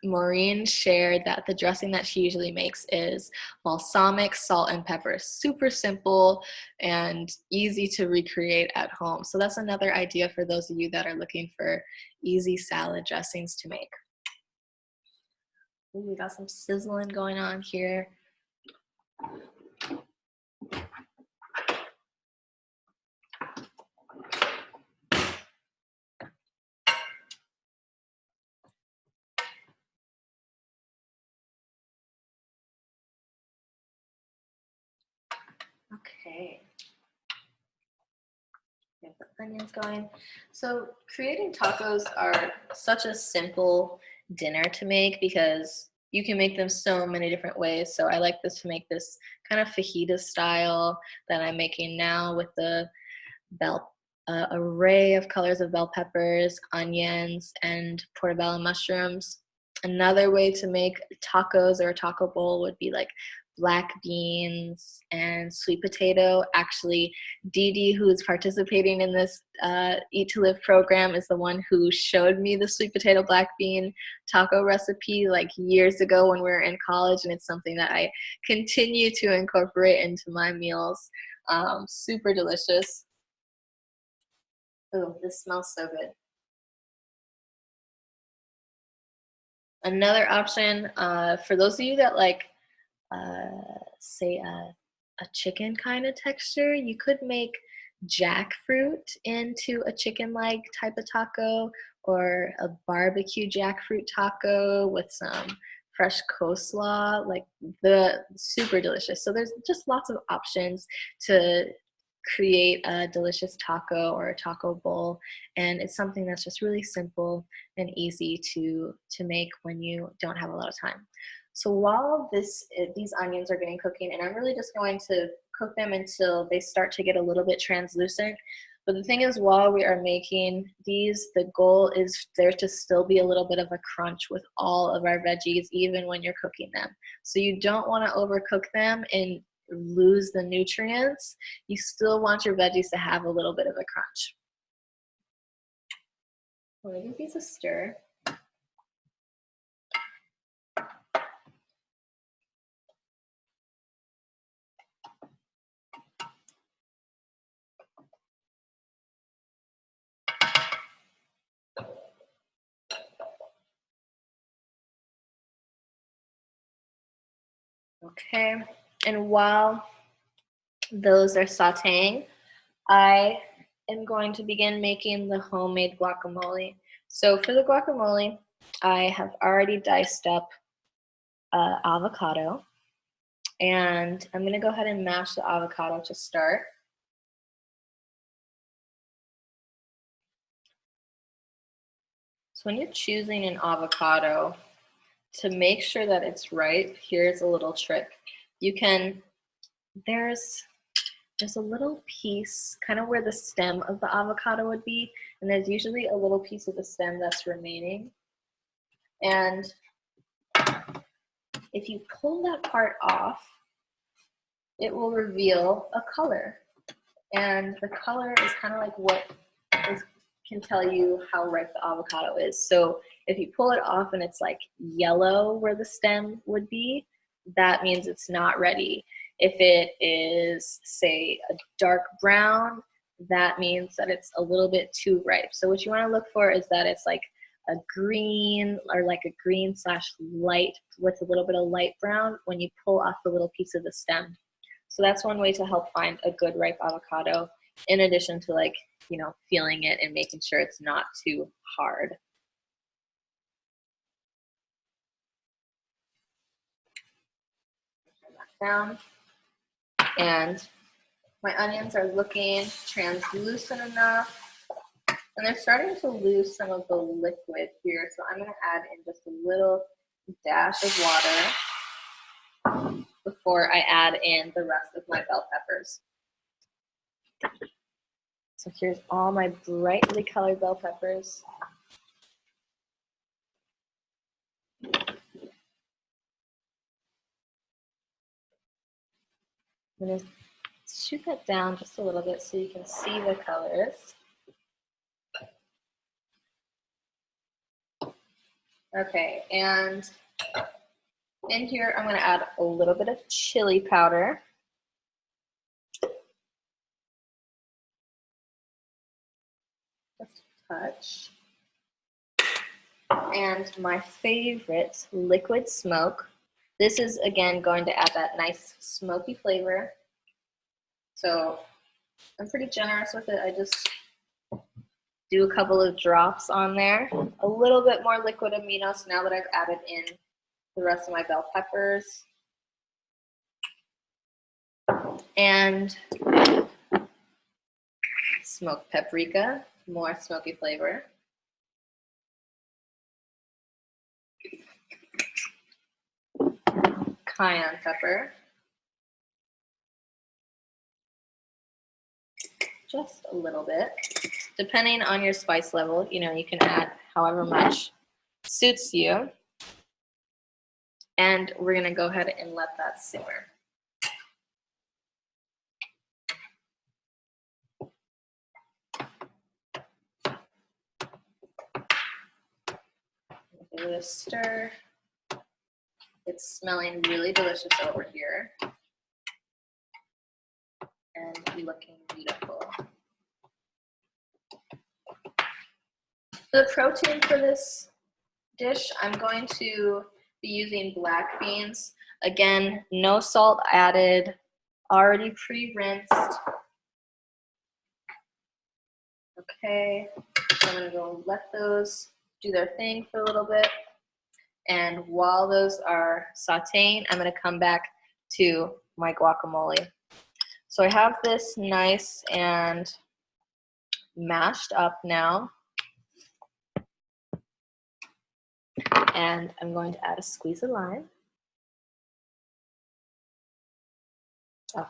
Maureen shared that the dressing that she usually makes is balsamic, salt, and pepper. Super simple and easy to recreate at home. So that's another idea for those of you that are looking for easy salad dressings to make. Ooh, we got some sizzling going on here. Okay. Get the onions going. So creating tacos are such a simple dinner to make because you can make them so many different ways. So I like this to make this kind of fajita style that I'm making now with the bell array of colors of bell peppers, onions, and portobello mushrooms. Another way to make tacos or a taco bowl would be like black beans and sweet potato. Actually, Dee Dee, who's participating in this Eat to Live program, is the one who showed me the sweet potato black bean taco recipe like years ago when we were in college, and it's something that I continue to incorporate into my meals. Super delicious. Oh, this smells so good. Another option for those of you that like, say, a chicken kind of texture, you could make jackfruit into a chicken-like type of taco or a barbecue jackfruit taco with some fresh coleslaw, like the super delicious. So there's just lots of options to create a delicious taco or a taco bowl, and it's something that's just really simple and easy to make when you don't have a lot of time. So while these onions are getting cooking, and I'm really just going to cook them until they start to get a little bit translucent. But the thing is, while we are making these, the goal is there to still be a little bit of a crunch with all of our veggies, even when you're cooking them. So you don't want to overcook them and lose the nutrients. You still want your veggies to have a little bit of a crunch. I'm going to give these a stir. Okay, and while those are sauteing, I am going to begin making the homemade guacamole. So for the guacamole, I have already diced up avocado, and I'm gonna go ahead and mash the avocado to start. So when you're choosing an avocado, to make sure that it's ripe, here's a little trick. You can, there's a little piece kind of where the stem of the avocado would be, and there's usually a little piece of the stem that's remaining. And if you pull that part off, it will reveal a color. And the color is kind of like what is can tell you how ripe the avocado is. So if you pull it off and it's like yellow where the stem would be, that means it's not ready. If it is, say, a dark brown, that means that it's a little bit too ripe. So what you want to look for is that it's like a green, or like a green slash light with a little bit of light brown when you pull off the little piece of the stem. So that's one way to help find a good ripe avocado, in addition to, like, you know, feeling it and making sure it's not too hard. Turn that down. And my onions are looking translucent enough, and they're starting to lose some of the liquid here. So I'm going to add in just a little dash of water before I add in the rest of my bell peppers. So here's all my brightly colored bell peppers. I'm going to shoot that down just a little bit so you can see the colors. Okay, and in here I'm going to add a little bit of chili powder. Just a touch. And my favorite, liquid smoke. This is, again, going to add that nice smoky flavor. So I'm pretty generous with it. I just do a couple of drops on there. A little bit more liquid aminos now that I've added in the rest of my bell peppers. And smoked paprika, more smoky flavor. Cayenne pepper. Just a little bit. Depending on your spice level, you know, you can add however much suits you. And we're gonna go ahead and let that simmer. Give it a stir. It's smelling really delicious over here and looking beautiful. The protein for this dish, I'm going to be using black beans. Again, no salt added, already pre-rinsed. Okay, so I'm gonna go let those do their thing for a little bit. And while those are sauteing, I'm gonna come back to my guacamole. So I have this nice and mashed up now. And I'm going to add a squeeze of lime. Oh,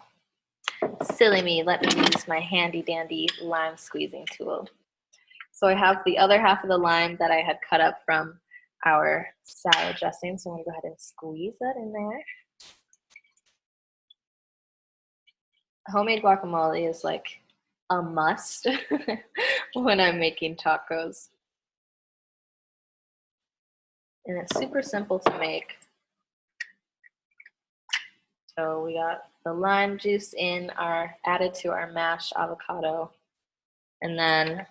silly me, let me use my handy dandy lime squeezing tool. So I have the other half of the lime that I had cut up from our salad dressing. So I'm gonna go ahead and squeeze that in there. Homemade guacamole is like a must when I'm making tacos. And it's super simple to make. So we got the lime juice in our, added to our mashed avocado. And then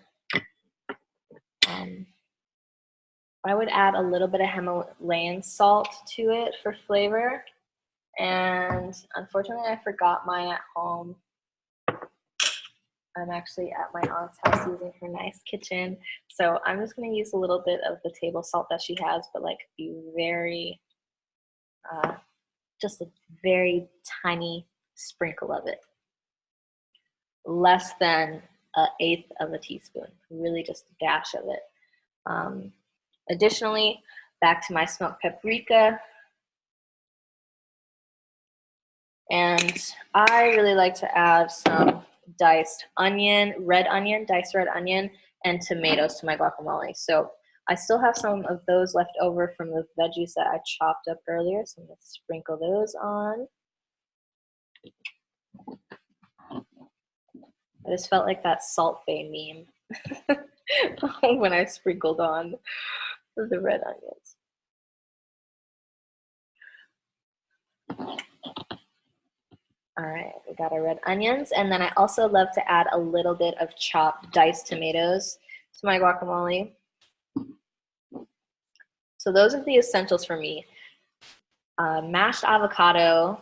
I would add a little bit of Himalayan salt to it for flavor. And unfortunately, I forgot mine at home. I'm actually at my aunt's house using her nice kitchen. So I'm just gonna use a little bit of the table salt that she has, but like be very, just a very tiny sprinkle of it. Less than 1/8 of a teaspoon, really just a dash of it. Additionally, back to my smoked paprika. And I really like to add some diced onion, diced red onion, and tomatoes to my guacamole. So I still have some of those left over from the veggies that I chopped up earlier. So I'm gonna sprinkle those on. I just felt like that Salt Bae meme. when I sprinkled on the red onions. All right, we got our red onions, and then I also love to add a little bit of chopped diced tomatoes to my guacamole. So those are the essentials for me. Mashed avocado,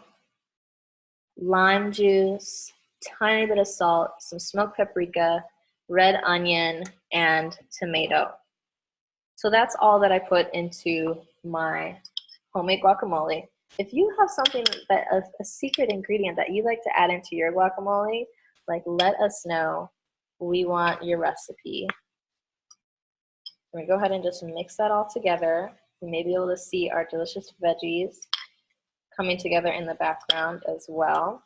lime juice, tiny bit of salt, some smoked paprika, red onion, and tomato. So that's all that I put into my homemade guacamole. If you have something that a secret ingredient that you like to add into your guacamole, like let us know. We want your recipe. I'm gonna go ahead and just mix that all together. You may be able to see our delicious veggies coming together in the background as well.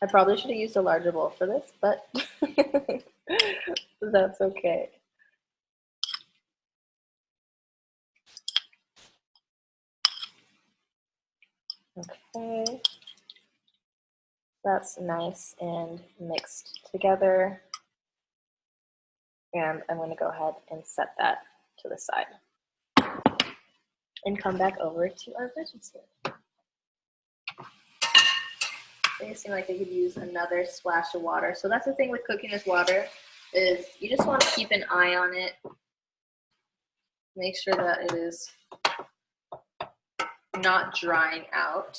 I probably should have used a larger bowl for this, but that's okay. Okay, that's nice and mixed together. And I'm going to go ahead and set that to the side. And come back over to our veggies here. They seem like they could use another splash of water. So that's the thing with cooking with water, is you just want to keep an eye on it. Make sure that it is not drying out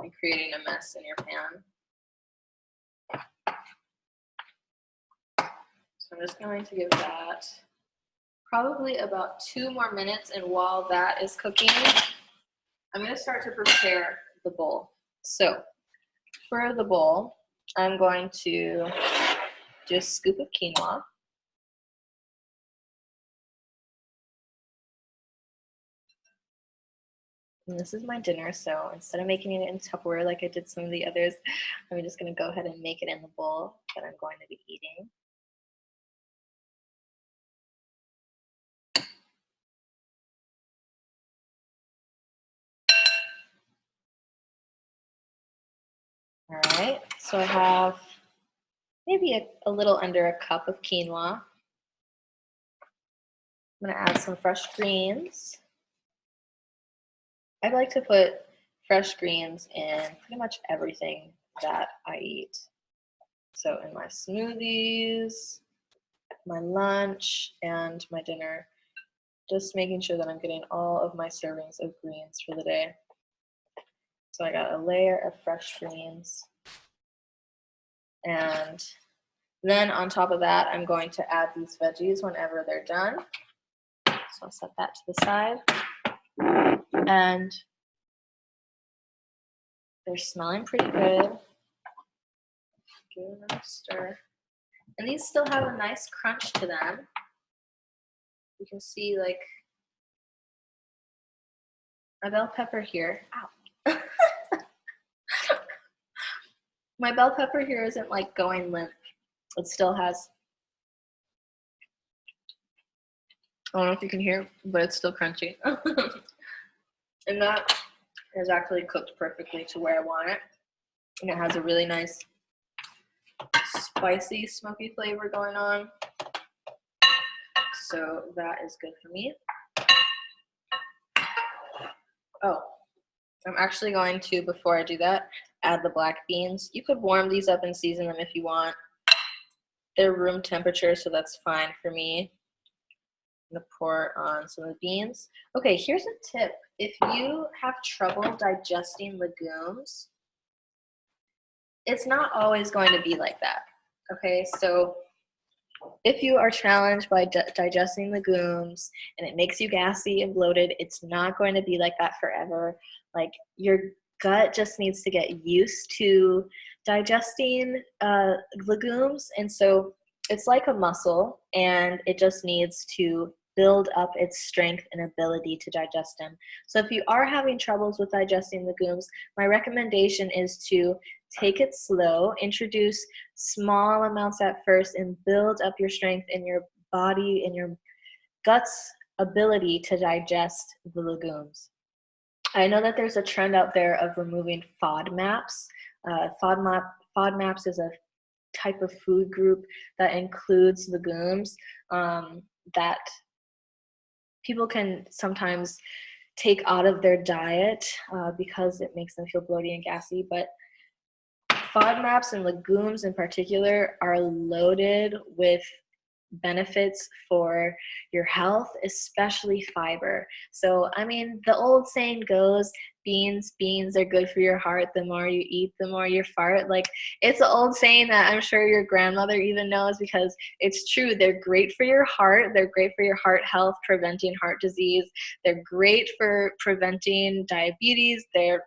and creating a mess in your pan. So I'm just going to give that probably about 2 more minutes, and while that is cooking, I'm going to start to prepare the bowl. So for the bowl, I'm going to do a scoop of quinoa. And this is my dinner, so instead of making it in Tupperware like I did some of the others, I'm just going to go ahead and make it in the bowl that I'm going to be eating. All right, so I have maybe a little under a cup of quinoa. I'm going to add some fresh greens. I like to put fresh greens in pretty much everything that I eat. So in my smoothies, my lunch, and my dinner, just making sure that I'm getting all of my servings of greens for the day. So I got a layer of fresh greens. And then on top of that, I'm going to add these veggies whenever they're done. So I'll set that to the side. And they're smelling pretty good. Give it another stir. And these still have a nice crunch to them. You can see like my bell pepper here. Ow. My bell pepper here isn't like going limp. It still has, I don't know if you can hear, but it's still crunchy. And that is actually cooked perfectly to where I want it. And it has a really nice spicy, smoky flavor going on. So that is good for me. Oh, I'm actually going to, before I do that, add the black beans. You could warm these up and season them if you want. They're room temperature, so that's fine for me. I'm gonna pour on some of the beans. Okay, here's a tip. If you have trouble digesting legumes, it's not always going to be like that. Okay, so if you are challenged by digesting legumes and it makes you gassy and bloated, it's not going to be like that forever. Like, your gut just needs to get used to digesting legumes, and so it's like a muscle, and it just needs to build up its strength and ability to digest them. So if you are having troubles with digesting legumes, my recommendation is to take it slow, introduce small amounts at first, and build up your strength in your body and your guts ability to digest the legumes. I know that there's a trend out there of removing FODMAPs. FODMAPs is a type of food group that includes legumes that people can sometimes take out of their diet because it makes them feel bloated and gassy. But FODMAPs and legumes in particular are loaded with benefits for your health, especially fiber. So, I mean, the old saying goes, beans are good for your heart. The more you eat, the more you fart. Like, it's an old saying that I'm sure your grandmother even knows, because it's true. They're great for your heart. They're great for your heart health, preventing heart disease. They're great for preventing diabetes. They're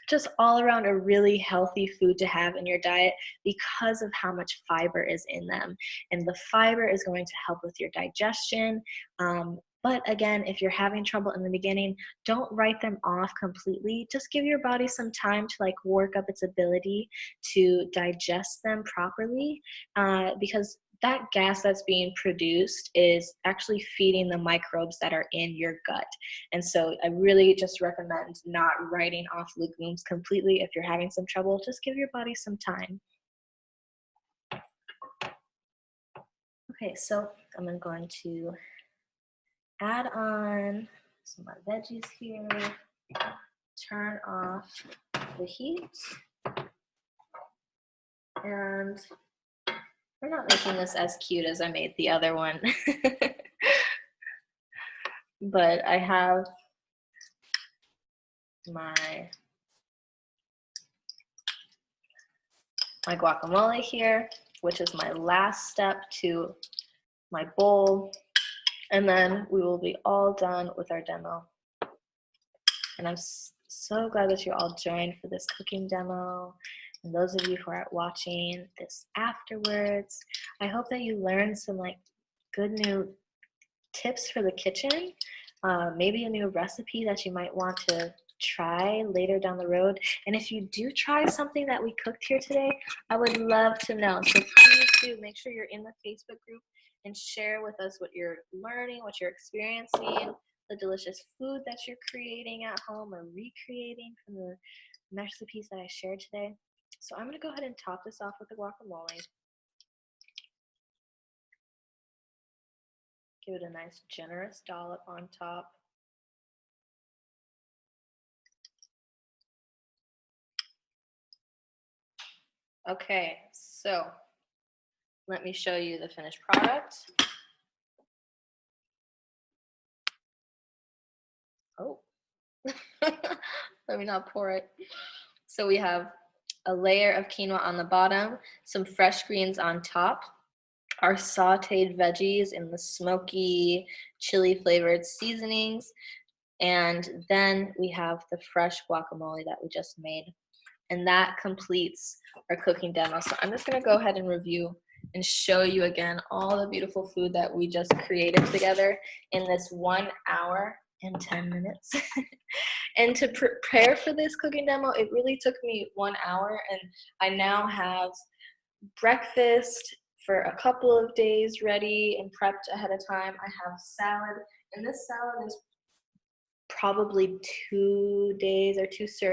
just all around a really healthy food to have in your diet because of how much fiber is in them. And the fiber is going to help with your digestion. But again, if you're having trouble in the beginning, don't write them off completely. Just give your body some time to like work up its ability to digest them properly, because that gas that's being produced is actually feeding the microbes that are in your gut. And so I really just recommend not writing off legumes completely. If you're having some trouble, just give your body some time. Okay, so I'm going to add on some of my veggies here, turn off the heat, and we're not making this as cute as I made the other one. But I have my guacamole here, which is my last step to my bowl. And then we will be all done with our demo. And I'm so glad that you all joined for this cooking demo. And those of you who are watching this afterwards, I hope that you learned some like good new tips for the kitchen, maybe a new recipe that you might want to try later down the road. And if you do try something that we cooked here today, I would love to know. So please do make sure you're in the Facebook group and share with us what you're learning, what you're experiencing, the delicious food that you're creating at home or recreating from the recipes that I shared today. So I'm going to go ahead and top this off with the guacamole. Give it a nice generous dollop on top. Okay, so let me show you the finished product. Oh, let me not pour it. So we have a layer of quinoa on the bottom, some fresh greens on top, our sauteed veggies in the smoky, chili flavored seasonings, and then we have the fresh guacamole that we just made. And that completes our cooking demo. So I'm just gonna go ahead and review and show you again all the beautiful food that we just created together in this 1 hour and 10 minutes. And to prepare for this cooking demo, it really took me 1 hour, and I now have breakfast for a couple of days ready and prepped ahead of time. I have salad, and this salad is probably 2 days or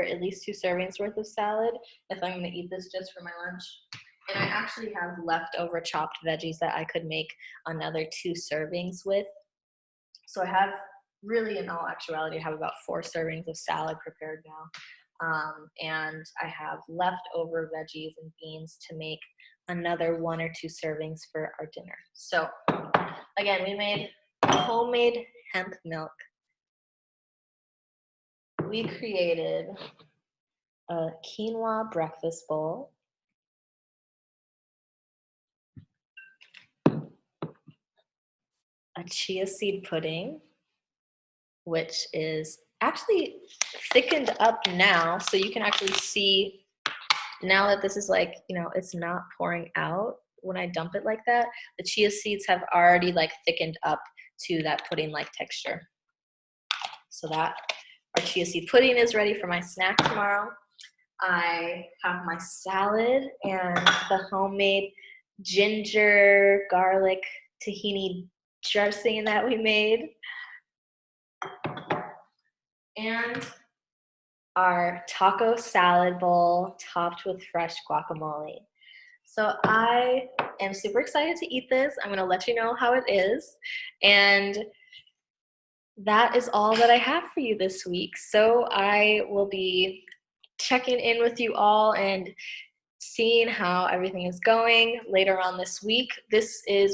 at least 2 servings worth of salad if I'm gonna eat this just for my lunch. And I actually have leftover chopped veggies that I could make another 2 servings with. So I have really, in all actuality, I have about 4 servings of salad prepared now. And I have leftover veggies and beans to make another 1 or 2 servings for our dinner. So again, we made homemade hemp milk. We created a quinoa breakfast bowl, a chia seed pudding, which is actually thickened up now, so you can actually see now that this is like, it's not pouring out when I dump it like that. The chia seeds have already like thickened up to that pudding-like texture. So that our chia seed pudding is ready for my snack tomorrow. I have my salad and the homemade ginger, garlic, tahini dressing that we made. and our taco salad bowl topped with fresh guacamole. So I am super excited to eat this. I'm gonna let you know how it is. And that is all that I have for you this week. So I will be checking in with you all and seeing how everything is going later on this week.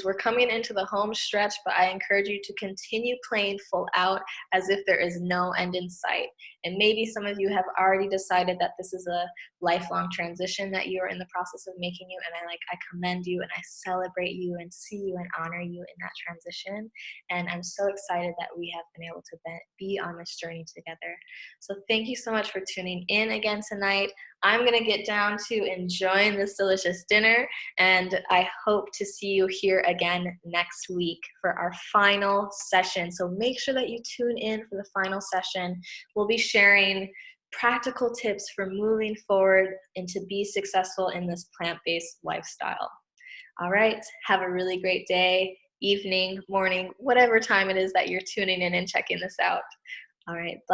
We're coming into the home stretch, but I encourage you to continue playing full out as if there is no end in sight. And maybe some of you have already decided that this is a lifelong transition that you are in the process of making you, and I commend you and I celebrate you and see you and honor you in that transition. And I'm so excited that we have been able to be on this journey together. So thank you so much for tuning in again tonight. I'm gonna get down to enjoying this delicious dinner, and I hope to see you here again next week for our final session. So make sure that you tune in for the final session. We'll be sharing practical tips for moving forward and to be successful in this plant-based lifestyle. All right, have a really great day, evening, morning, whatever time it is that you're tuning in and checking this out. All right, bye.